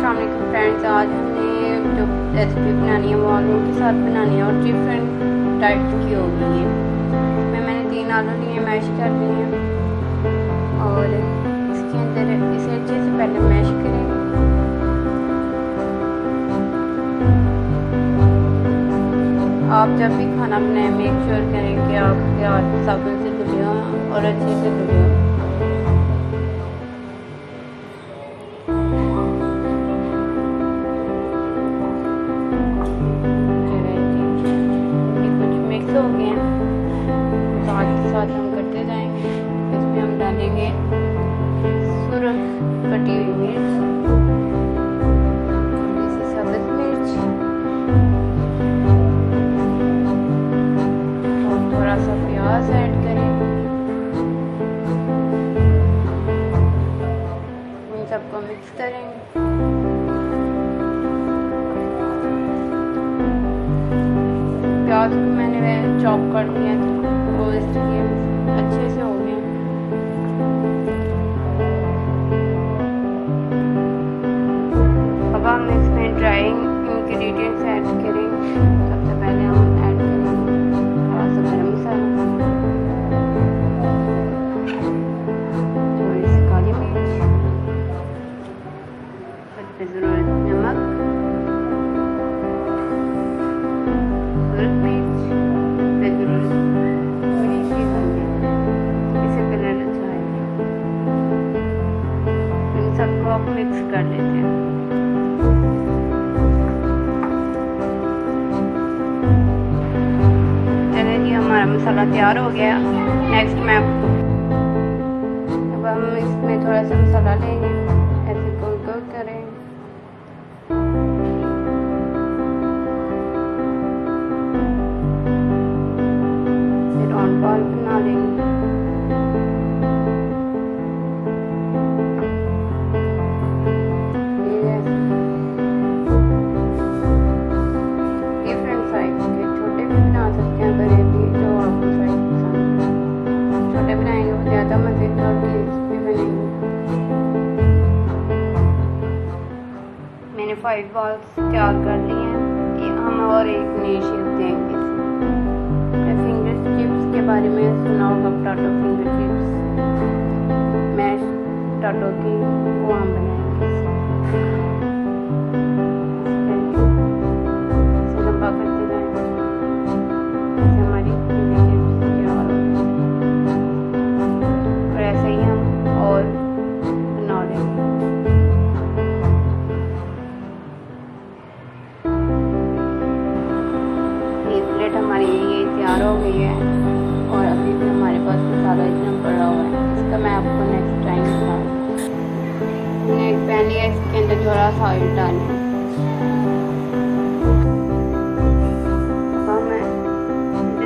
अस्सलाम वालेकुम फ्रेंड्स, आज हमने जो रेसिपी बनानी है वो आलू के साथ बनानी है और डिफरेंट टाइप्स की होगी ये। मैंने 3 आलू लिए, मैश कर लिए और इसके अंदर इसे अच्छे से पहले मैश करेंगे। आप जब भी खाना बनाएं मेक श्योर करें कि आपके हाथ साबुन से धुले हों और अच्छे से धुले हों। हो गए साथ साथ हम करते जाएंगे। इसमें हम डालेंगे सुरख कटी हुई मिर्च, थोड़ी सी सब्ज मिर्च और थोड़ा सा प्याज ऐड करें। इन सबको मिक्स करेंगे। प्याज को मैंने चॉप कर दिया तो इसलिए अच्छे से हो गए। अब हम इसमें ड्राई इंग्रेडिएंट्स ऐड करेंगे। सबसे पहले हम ऐड करेंगे थोड़ा सा गरम मसाला, थोड़ी सी काली मिर्च, ज़रूरत नमक, सबको आप मिक्स कर लेते हैं। चलिए जी, हमारा मसाला तैयार हो गया। नेक्स्ट मैं अब हम इसमें थोड़ा सा मसाला लेंगे, ऐसे गोल गोल करेंगे। फिर राउंड बॉल बना लेंगे। मैंने 5 बॉल्स तैयार कर लिए हैं। हम और एक नई शेप देंगे। फिंगर चिप्स के बारे में सुना होगा, potato finger chips, mash potato की, वो हम बनाएंगे। इसे लंबा करते जाएंगे। हमारी फिंगर चिप्स तैयार हो गई और ऐसे ही हम और बना लेंगे। प्लेट हमारी ये तैयार हो गई है और अभी भी हमारे पास मसाला इतना पड़ा हुआ है। इसका मैं आपको नेक्स्ट टाइम बताऊँगी। हमने एक पैन लिया, इसके अंदर थोड़ा सा ऑयल डालें। अब हम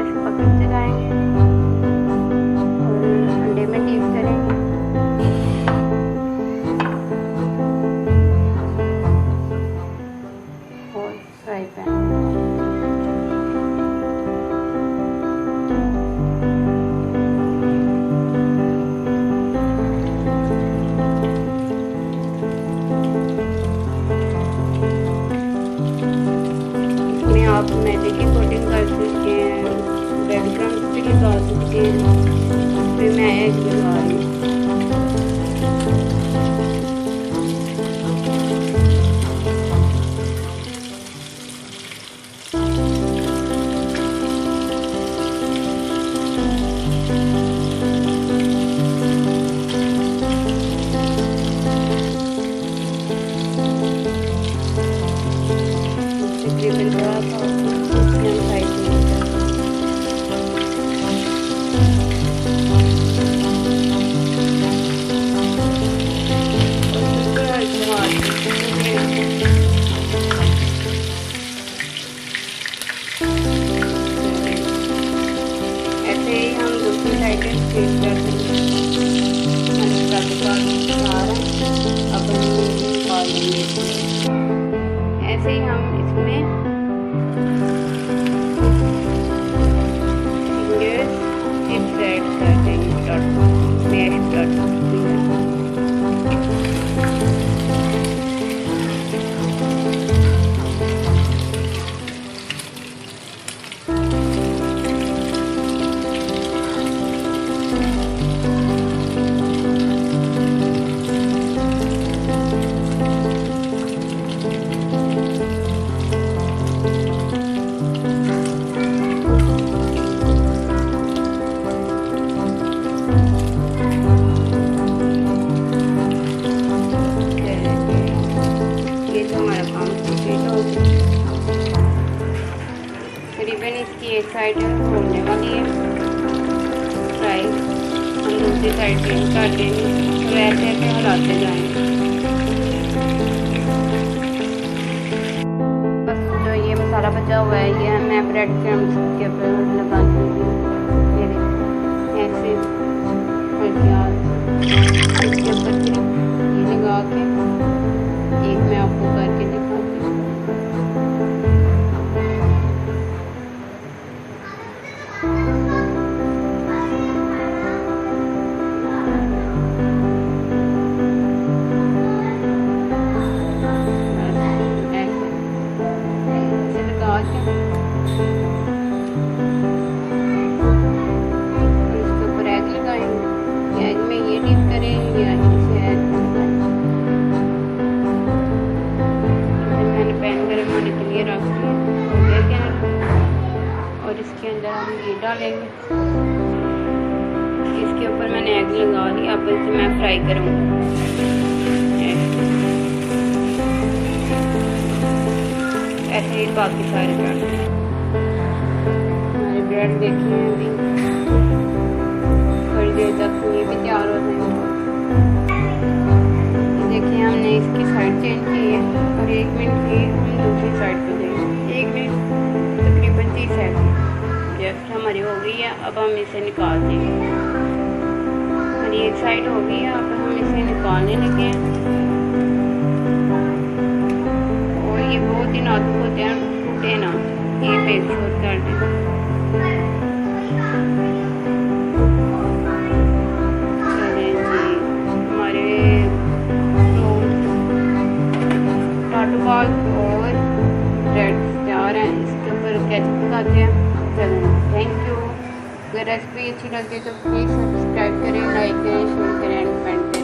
इसे पकड़ते जाएंगे और अंडे में डीप करेंगे। और फ्राई पैन आप मैदे की कोटिंग कर सकते हैं, ब्रेड क्रम्स भी निकाल सकते हैं। फिर मैं एग लगा रही हूँ। ऐसे ही हम दूसरी साइड स्प्लिट कर देंगे। अब निकाल देंगे। ऐसे ही हम इसमें फिंगर्स चिप्स ऐड कर देंगे। मैश कर देंगे। एक साइड होने वाली है फ्राई, हम दूसरी साइड चेंज कर देंगे। तो ऐसे ऐसे हिलाते जाएंगे। बस जो ये मसाला बचा हुआ है ये मैं ब्रेड क्रम्स के ऊपर लगा दूँगी। ये देखिए ऐसे इसके ऊपर ये लगा के एक मैं आपको करके दिखाती हूँ। इसके ऊपर एग लगाएंगे, एग में ये डिप करेंगे या इसे एग मैंने पैन गर्म होने के लिए रख दिया और इसके अंदर हम ये डालेंगे। इसके ऊपर मैंने एग लगा लिया, अब इसे मैं फ्राई करूँगी। ऐसे ही बाकी सारे ब्रेड, हमारे ब्रेड देखिए अभी थोड़ी देर तक ये भी तैयार हो जाएंगे। देखिए हमने इसकी साइड चेंज की है और 1 मिनट की हम दूसरी साइड पे देंगे। 1 मिनट तकरीबन 30 सेकंड जस्ट हमारी हो गई है। अब हम इसे निकाल देंगे। हमारी एक साइड हो गई है, अब हम इसे निकालने लगे हैं। ये बहुत ही नाजुक होते हैं, टूटे ना, ये पेज छोड़ कर दें। चलें जी, हमारे टोमेटो बॉल और ब्रेड तैयार हैं। इसके ऊपर केचप लगाते हैं। चलें, थैंक यू। अगर रेसिपी अच्छी लगे तो प्लीज़ सब्सक्राइब करें, लाइक करें, शेयर करें एंड कमेंट करें।